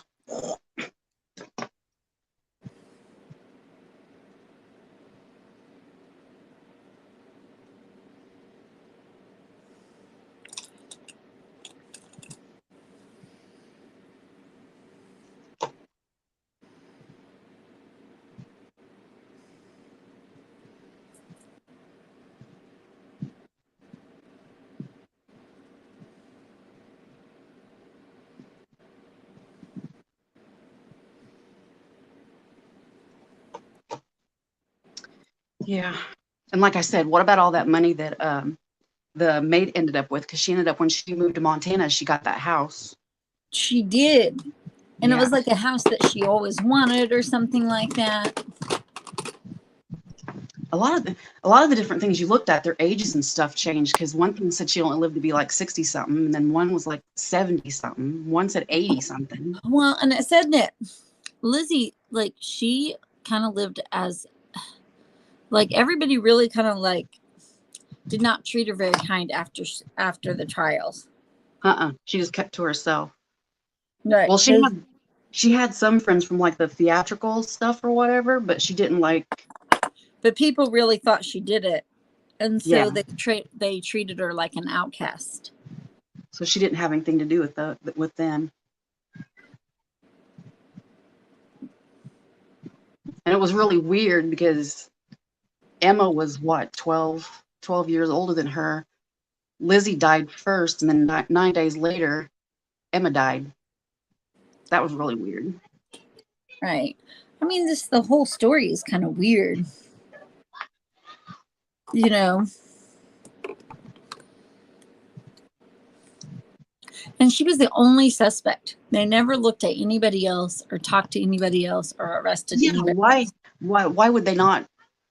B: Yeah. And like I said, what about all that money that the maid ended up with? Because she ended up, when she moved to Montana, she got that house.
A: She did. And it was like a house that she always wanted or something like that.
B: A lot of the different things you looked at, their ages and stuff changed, because one thing said she only lived to be like 60 something, and then one was like 70 something, one said 80 something.
A: Well, and it said that Lizzie, like, she kind of lived as, like, everybody really kind of like did not treat her very kind after the trials.
B: She just kept to herself.
A: Right.
B: Well, she had some friends from like the theatrical stuff or whatever, but she didn't like.
A: But people really thought she did it, and so they treated her like an outcast.
B: So she didn't have anything to do with them. And it was really weird because Emma was what, 12 years older than her. Lizzie died first, and then 9 days later, Emma died. That was really weird.
A: Right. I mean, the whole story is kind of weird. You know. And she was the only suspect. They never looked at anybody else or talked to anybody else or arrested anybody else.
B: Why would they not?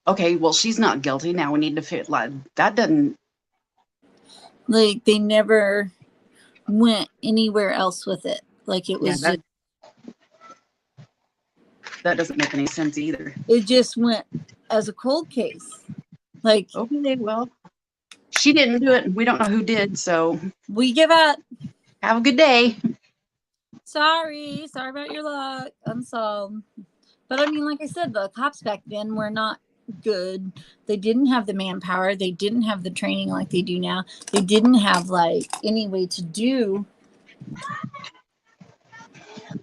B: Okay, well, she's not guilty. Now we need to fit like that. Doesn't,
A: like, they never went anywhere else with it. Like, it was
B: that doesn't make any sense either.
A: It just went as a cold case. Like,
B: okay, well, she didn't do it, and we don't know who did, so
A: we give up.
B: Have a good day.
A: Sorry about your luck. Unsolved. But I mean, like I said, the cops back then were not good. They didn't have the manpower. They didn't have the training like they do now. They didn't have like any way to do.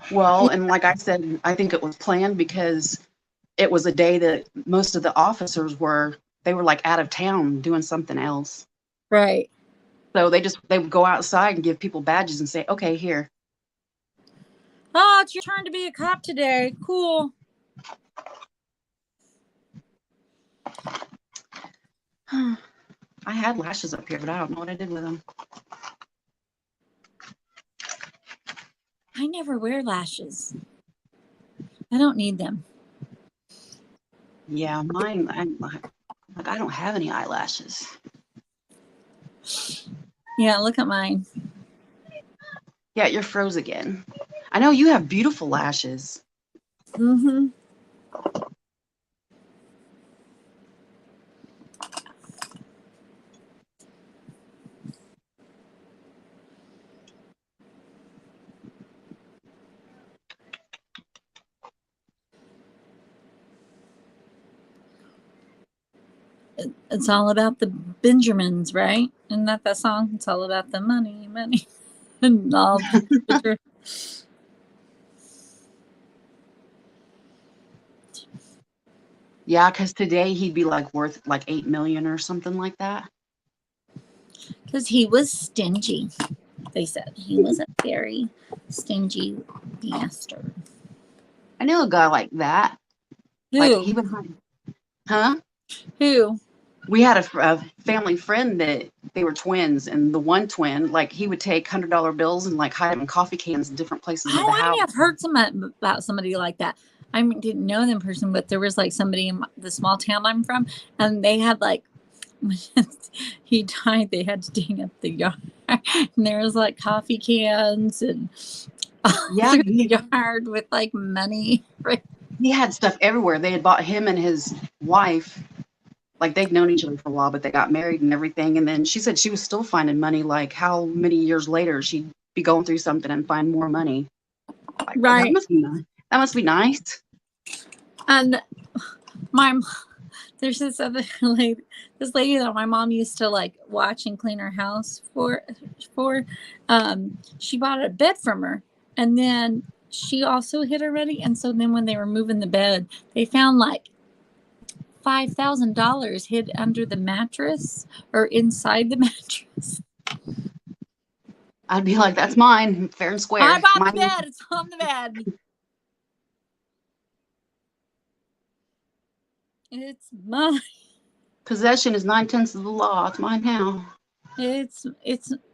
B: Well, and like I said, I think it was planned because it was a day that most of the officers were like out of town doing something else.
A: Right.
B: So they would go outside and give people badges and say, okay, here.
A: Oh, it's your turn to be a cop today. Cool.
B: I had lashes up here, but I don't know what I did with them.
A: I never wear lashes. I don't need them.
B: Yeah, mine, I don't have any eyelashes.
A: Yeah, look at mine.
B: Yeah, you're froze again. I know you have beautiful lashes.
A: Mm-hmm. It's all about the Benjamins, right? Isn't that the song? It's all about the money, money, and all.
B: Yeah, because today he'd be like worth like 8 million or something like that.
A: Because he was stingy. They said he was a very stingy bastard.
B: I knew a guy like that.
A: Who?
B: Like he would, huh?
A: Who?
B: We had a family friend that they were twins, and the one twin, like he would take $100 bills and like hide them in coffee cans in different places of the house.
A: I have heard about somebody like that. I didn't know them in person, but there was like somebody in the small town I'm from, and they had like, when he died, they had to dig up the yard, and there was like coffee cans and
B: Yeah,
A: the yard with like money. Right?
B: He had stuff everywhere. They had bought him and his wife. Like they'd known each other for a while, but they got married and everything. And then she said she was still finding money. Like how many years later she'd be going through something and find more money. Like,
A: right.
B: That must be nice. That must be nice.
A: And there's this other lady, that my mom used to like watch and clean her house for. She bought a bed from her, and then she also hid already. And so then when they were moving the bed, they found like $5,000 hid under the mattress or inside the mattress.
B: I'd be like, that's mine, fair and square.
A: I bought
B: mine.
A: the bed. It's on the bed. It's mine.
B: Possession is 9/10 of the law. It's mine now.
A: It's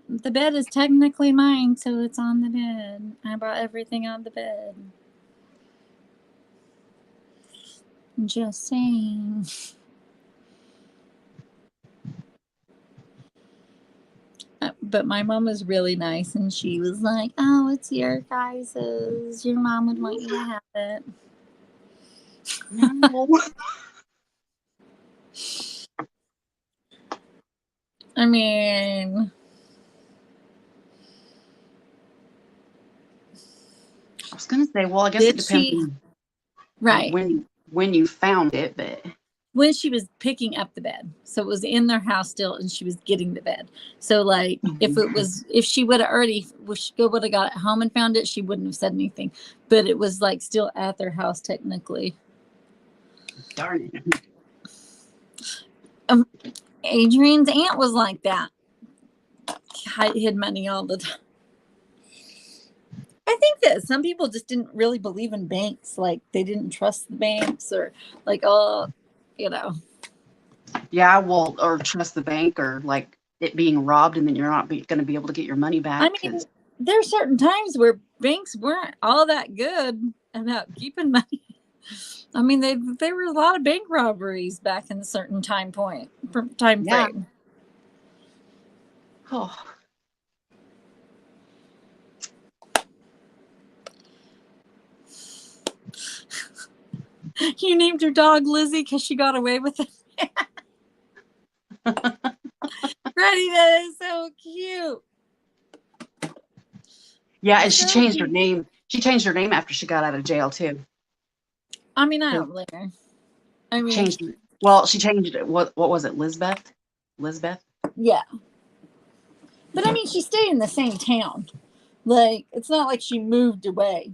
A: the bed is technically mine, so it's on the bed. I bought everything on the bed. Just saying. But my mom was really nice, and she was like, "Oh, it's your guys's. Your mom would want you to have it."
B: No.
A: I mean,
B: I was gonna say, well, I guess it depends on
A: right
B: when you found it, but
A: when she was picking up the bed, so it was in their house still, and she was getting the bed. So like, if she would have would have got it home and found it, she wouldn't have said anything. But it was like still at their house technically.
B: Darn it.
A: Adrian's aunt was like that. Hid money all the time. I think that some people just didn't really believe in banks. Like they didn't trust the banks, or like,
B: Yeah, well, or trust the bank, or like it being robbed, and then you're not going to be able to get your money back.
A: I mean, there are certain times where banks weren't all that good about keeping money. I mean, there were a lot of bank robberies back in a certain time frame.
B: Oh.
A: You named your dog Lizzie because she got away with it. Freddie, that is so cute.
B: Yeah, and she changed her name. She changed her name after she got out of jail too.
A: I mean, I don't blame her. I mean,
B: she changed it. What was it, Lizbeth?
A: Yeah. But I mean, she stayed in the same town. Like, it's not like she moved away.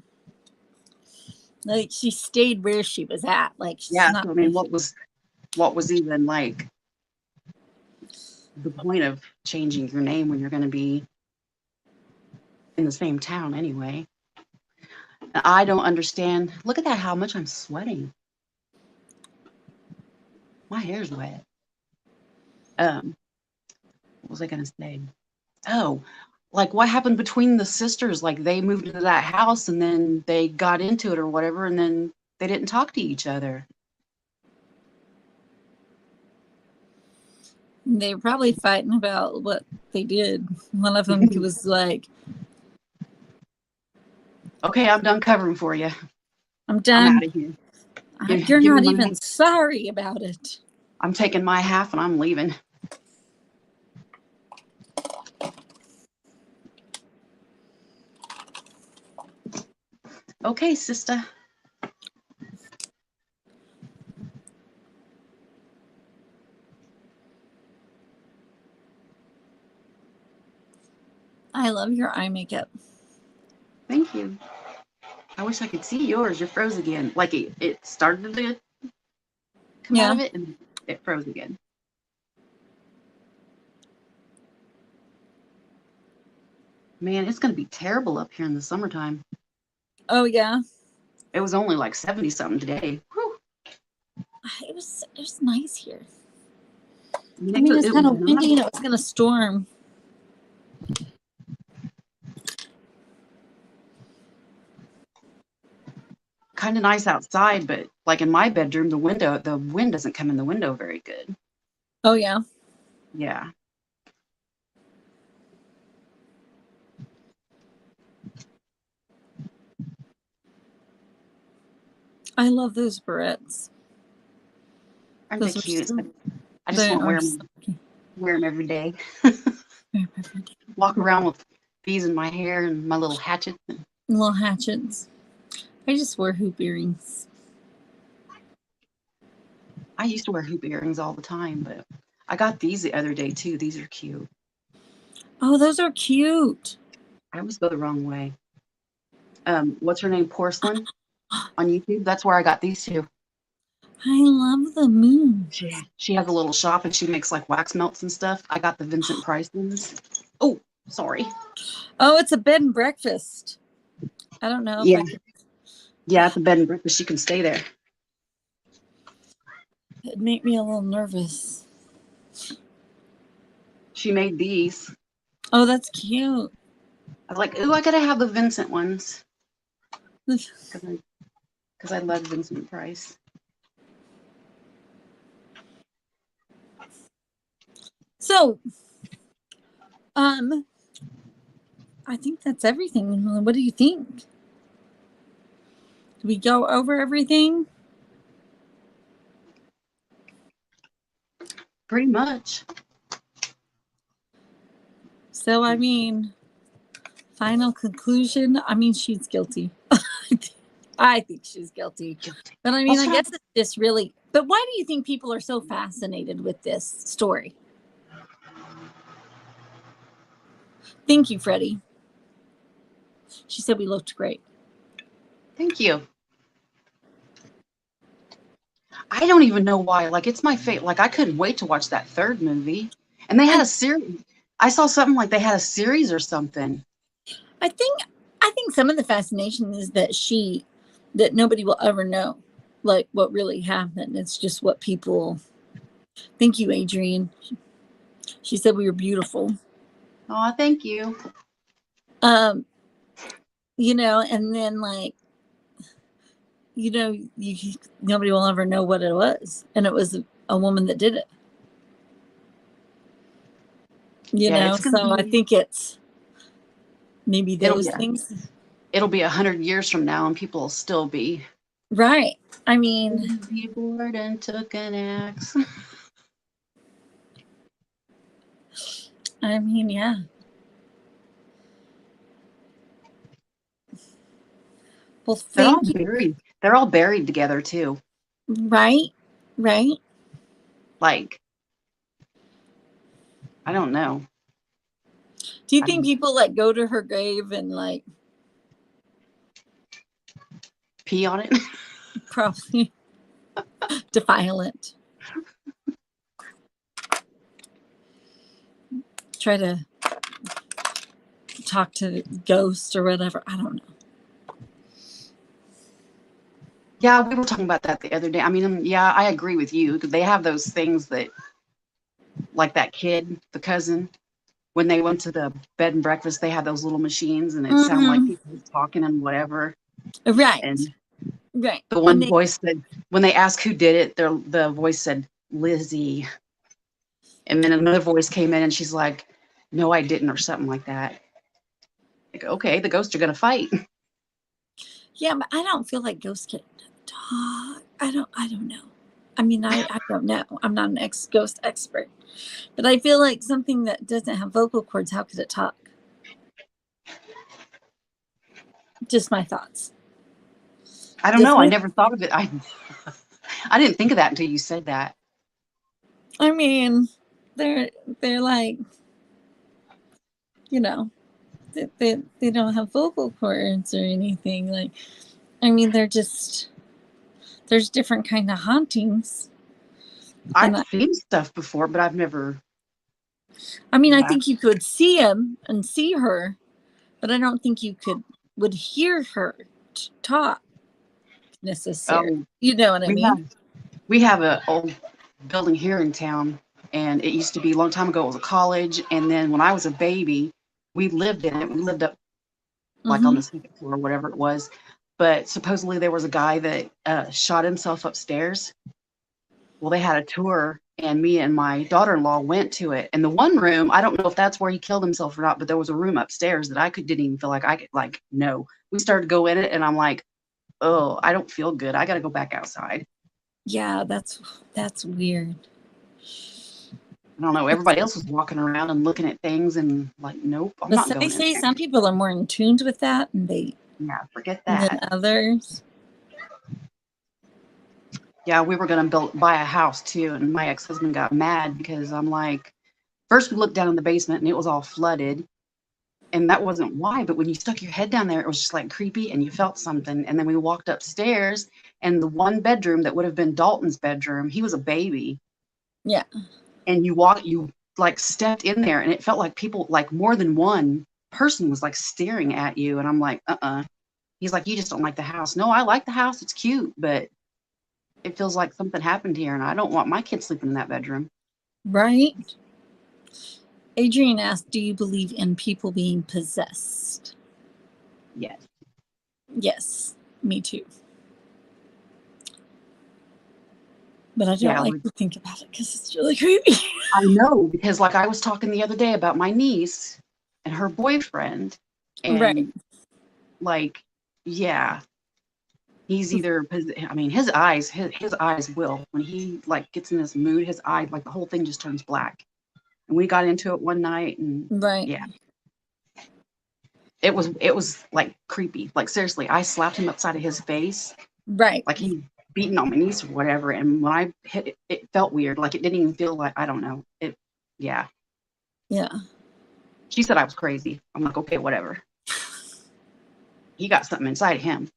A: Like, she stayed where she was at. Like,
B: yeah. So, I mean, what was even like the point of changing your name when you're going to be in the same town anyway? I don't understand. Look at that, how much I'm sweating. My hair's wet. What was I going to say? Oh, like what happened between the sisters? Like they moved into that house and then they got into it or whatever, and then they didn't talk to each other.
A: They were probably fighting about what they did. One of them was like,
B: okay, I'm done covering for you.
A: I'm done.
B: I'm out of here.
A: You're not even sorry about it.
B: I'm taking my half and I'm leaving. Okay, sister.
A: I love your eye makeup.
B: Thank you. I wish I could see yours. You're froze again. Like it started to come out of it and it froze again. Man, it's going to be terrible up here in the summertime.
A: Oh, yeah.
B: It was only like 70 something today. Whew.
A: It was nice here.
B: I
A: mean, it was kind of windy and it was going to storm.
B: Kind of nice outside, but like in my bedroom, the wind doesn't come in the window very good.
A: Oh, yeah.
B: Yeah.
A: I love those barrettes.
B: Aren't they cute? I just want to wear them every day. Walk around with these in my hair and my little hatchet.
A: Little hatchets. I just wear hoop earrings.
B: I used to wear hoop earrings all the time, but I got these the other day too. These are cute.
A: Oh, those are cute.
B: I always go the wrong way. What's her name? Porcelain on YouTube. That's where I got these two.
A: I love the moon.
B: She has a little shop and she makes like wax melts and stuff. I got the Vincent Price ones. Oh, sorry.
A: Oh, it's a bed and breakfast. I don't know.
B: Yeah. Yeah, it's a bed and breakfast. You can stay there.
A: It made me a little nervous.
B: She made these.
A: Oh, that's cute.
B: I was like, ooh, I gotta have the Vincent ones. Because I love Vincent Price.
A: So, I think that's everything. What do you think? Did we go over everything?
B: Pretty much.
A: So, I mean, final conclusion. I mean, she's guilty. I think she's guilty. But I mean, I guess it's just really. But why do you think people are so fascinated with this story? Thank you, Freddie. She said we looked great.
B: Thank you. I don't even know why. Like, it's my fate. Like, I couldn't wait to watch that third movie. And they had a series. I saw something like they had a series or something.
A: I think some of the fascination is that nobody will ever know, like, what really happened. It's just what people. Thank you, Adrienne. She said we were beautiful.
B: Oh, thank you.
A: You know, and then like, you know, nobody will ever know what it was, and it was a woman that did it. You know, so I think it's maybe those things.
B: It'll be 100 years from now, and people will still be
A: right. I mean,
B: he bored and took an axe.
A: I mean, yeah. Well,
B: they're all buried together too.
A: Right.
B: Like, I don't know.
A: Do you think people like go to her grave and like
B: pee on it?
A: Probably. Defile it. Try to talk to ghosts or whatever. I don't know.
B: Yeah, we were talking about that the other day. I mean, yeah, I agree with you. They have those things that, like that kid, the cousin, when they went to the bed and breakfast, they had those little machines and it sounded like people talking and whatever.
A: Right.
B: And
A: right.
B: The one voice said, when they asked who did it, the voice said, Lizzie. And then another voice came in and she's like, no, I didn't, or something like that. Like, okay, the ghosts are going to fight.
A: Yeah, but I don't feel like ghosts can talk. I don't know. I mean, I don't know. I'm not an ghost expert. But I feel like something that doesn't have vocal cords, how could it talk? Just my thoughts.
B: I don't know. I never thought of it. I didn't think of that until you said that.
A: I mean, they're like, you know, they don't have vocal cords or anything. Like, I mean, there's different kind of hauntings.
B: I've seen stuff before, but I've never.
A: I mean, I think you could see him and see her, but I don't think you would hear her talk necessarily. You know what I mean?
B: We have an old building here in town, and it used to be a long time ago. It was a college, and then when I was a baby, we lived in it. We lived up like on the second floor or whatever it was. But supposedly there was a guy that shot himself upstairs. Well, they had a tour, and me and my daughter-in-law went to it. And the one room, I don't know if that's where he killed himself or not, but there was a room upstairs that didn't even feel like I could, like, no. We started to go in it, and I'm like, oh, I don't feel good. I got to go back outside.
A: Yeah, that's weird.
B: I don't know. Everybody else was walking around and looking at things and like, nope, I'm not going
A: They say some people are more in tune with that, and
B: forget that.
A: Than others.
B: Yeah, we were going to buy a house too, and my ex-husband got mad because I'm like, first we looked down in the basement and it was all flooded, and that wasn't why, but when you stuck your head down there, it was just like creepy and you felt something. And then we walked upstairs, and the one bedroom that would have been Dalton's bedroom, he was a baby.
A: Yeah.
B: And you like stepped in there, and it felt like people, like more than one person was like staring at you. And I'm like, He's like, you just don't like the house. No, I like the house. It's cute, but it feels like something happened here, and I don't want my kids sleeping in that bedroom.
A: Right. Adrian asked, do you believe in people being possessed?
B: Yes.
A: Yes, me too. But I don't like to think about it because it's really creepy.
B: I know, because like I was talking the other day about my niece and her boyfriend, and like, yeah, he's either, I mean, his eyes will, when he like gets in this mood, his eye, like the whole thing just turns black. And we got into it one night, and yeah, it was like creepy. Like seriously, I slapped him upside of his face.
A: Right.
B: Like he beating on my niece or whatever. And when I hit it, it felt weird. Like it didn't even feel like, I don't know. Yeah. She said I was crazy. I'm like, okay, whatever. He got something inside of him.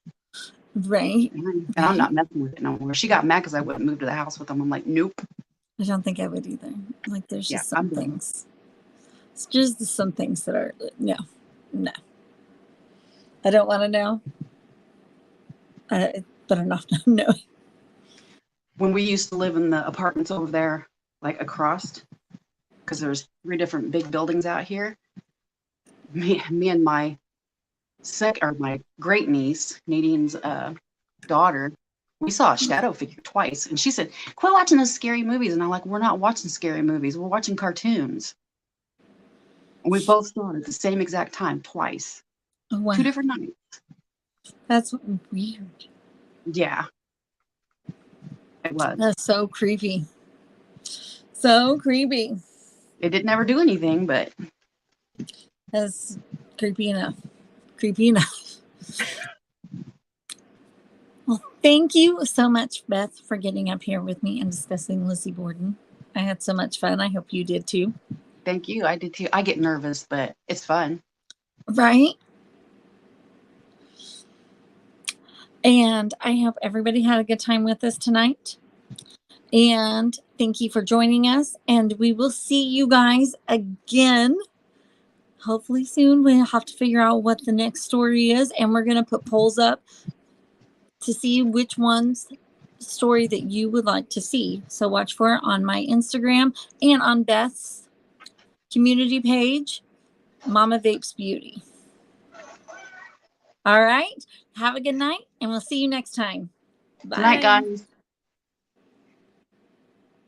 A: Right.
B: And I'm not messing with it no more. She got mad because I wouldn't move to the house with him. I'm like, nope.
A: I don't think I would either. Like there's just some things. It's just some things that are, no. I don't want to know. But enough knowing.
B: When we used to live in the apartments over there, like across, because there's 3 different big buildings out here, me and my great niece, Nadine's daughter, we saw a shadow figure twice. And she said, quit watching those scary movies. And I'm like, we're not watching scary movies. We're watching cartoons. And we both saw it at the same exact time, twice.
A: Oh, wow.
B: 2 different nights.
A: That's weird.
B: Yeah. It was.
A: That's so creepy. So creepy.
B: It didn't ever do anything, but.
A: That's creepy enough. Creepy enough. Well, thank you so much, Beth, for getting up here with me and discussing Lizzie Borden. I had so much fun. I hope you did too.
B: Thank you. I did too. I get nervous, but it's fun.
A: Right? And I hope everybody had a good time with us tonight. And thank you for joining us. And we will see you guys again. Hopefully soon. We'll have to figure out what the next story is. And we're going to put polls up to see which one's story that you would like to see. So watch for it on my Instagram and on Beth's community page, MommaVapes Beauty. All right. Have a good night, and we'll see you next time. Bye.
B: Good night, guys.